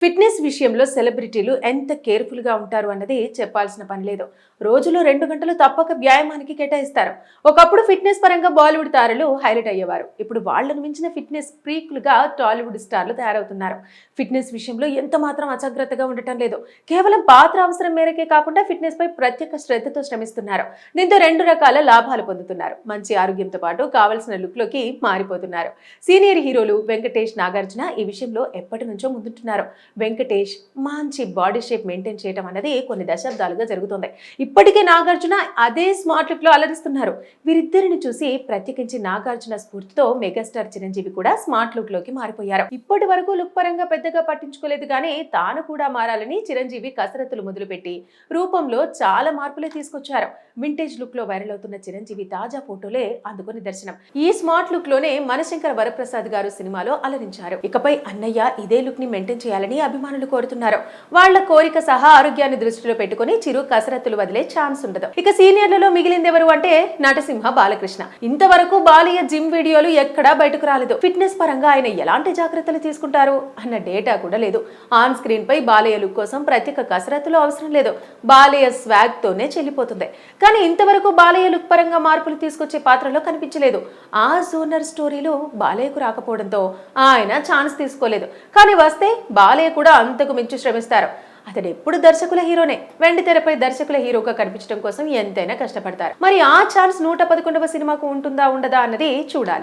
Fitness విషయంలో సెలబ్రిటీలు ఎంత కేర్ఫుల్గా ఉంటారు అన్నది చెప్పాల్సిన పని లేదు. రోజులో 2 గంటలు తప్పక వ్యాయామానికి కేటాయిస్తారు. ఒకప్పుడు ఫిట్నెస్ పరంగా బాలీవుడ్ తారలు హైలైట్ అయ్యేవారు. ఇప్పుడు వాళ్లను మించిన ఫిట్నెస్ ఫ్రీక్లుగా టాలీవుడ్ స్టార్లు తయారవుతున్నారు. ఫిట్నెస్ విషయంలో ఎంత మాత్రం అజాగ్రత్తగా ఉండటం లేదు. కేవలం పాత్ర అవసరం మేరకే కాకుండా ఫిట్నెస్ పై ప్రత్యేక శ్రద్ధతో శ్రమిస్తున్నారు. దీంతో 2 రకాల లాభాలు పొందుతున్నారు. మంచి ఆరోగ్యంతో పాటు కావలసిన లుక్ లోకి మారిపోతున్నారు. సీనియర్ హీరోలు వెంకటేష్, నాగార్జున ఈ విషయంలో ఎప్పటి నుంచో ముందుంటున్నారు. వెంకటేష్ మంచి బాడీ షేప్ మెయింటైన్ చేయడం అనేది కొన్ని దశాబ్దాలుగా జరుగుతుంది. ఇప్పటికే నాగార్జున అదే స్మార్ట్ లుక్ లో అలరిస్తున్నారు. వీరిద్దరిని చూసి ప్రత్యేకించి నాగార్జున స్ఫూర్తితో మెగాస్టార్ చిరంజీవి కూడా స్మార్ట్ లుక్ లోకి మారిపోయారు. ఇప్పటి వరకు లుక్ పరంగా పెద్దగా పట్టించుకోలేదు కానీ తాను కూడా మారాలని చిరంజీవి కసరత్తులు మొదలుపెట్టి రూపంలో చాలా మార్పులే తీసుకొచ్చారు. వింటేజ్ లుక్ లో వైరల్ అవుతున్న చిరంజీవి తాజా ఫోటోలే అందుకు నిదర్శనం. ఈ స్మార్ట్ లుక్ లోనే మనశంకర వరప్రసాద్ గారు సినిమాలో అలరించారు. ఇకపై అన్నయ్య ఇదే లుక్ ని మెయింటైన్ చేయాలని అభిమానులు కోరుతున్నారు. వాళ్ల కోరిక సహా ఆరోగ్యాన్ని దృష్టిలో పెట్టుకుని చిరు కసరత్తులు వదిలే ఛాన్స్ ఉండదు. ఇక సీనియర్లలో మిగిలిందెవరు అంటే నటసింహ బాలకృష్ణ. ఇంతవరకు బాలయ్య జిమ్ వీడియోలు ఎక్కడా బయటకు రాలేదు. ఫిట్నెస్ పరంగా ఆయన ఎలాంటి జాగ్రత్తలు తీసుకుంటారు అన్న డేటా కూడా లేదు. ఆన్ స్క్రీన్ పై బాలయ్య లుక్ కోసం ప్రత్యేక కసరత్తులు అవసరం లేదు. బాలయ్య స్వాగ్ తోనే చెల్లిపోతుంది. కానీ ఇంతవరకు బాలయ్య లుక్ పరంగా మార్పులు తీసుకొచ్చే పాత్రలో కనిపించలేదు. ఆ జోనర్ స్టోరీలో బాలయ్యకు రాకపోవడంతో ఆయన ఛాన్స్ తీసుకోలేదు. కానీ వస్తే బాలయ్య కూడా అంతకు మించి శ్రమిస్తారు. అతడు ఎప్పుడు దర్శకుల హీరోనే. వెండి తెరపై దర్శకుల హీరోగా కనిపించడం కోసం ఎంతైనా కష్టపడతారు. మరి ఆ ఛాన్స్ 111వ సినిమాకు ఉంటుందా ఉండదా అన్నది చూడాలి.